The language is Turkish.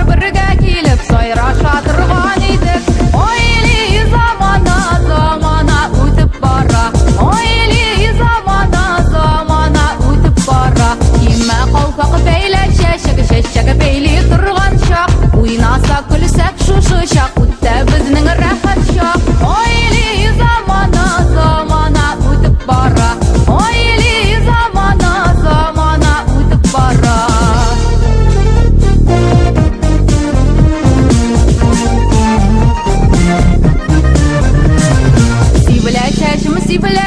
birga kelib sayrasha turgan edik. Oyli zamana o'tib bora, oyli zamana o'tib bora. Kema qovqaq beylasha shaka beyli turgan shaq, o'ynasa kulsak shu shaq, o'tda bizning rahat shaq. Oyli zamana o'tib bora, oyli zamana o'tib bora. Sibila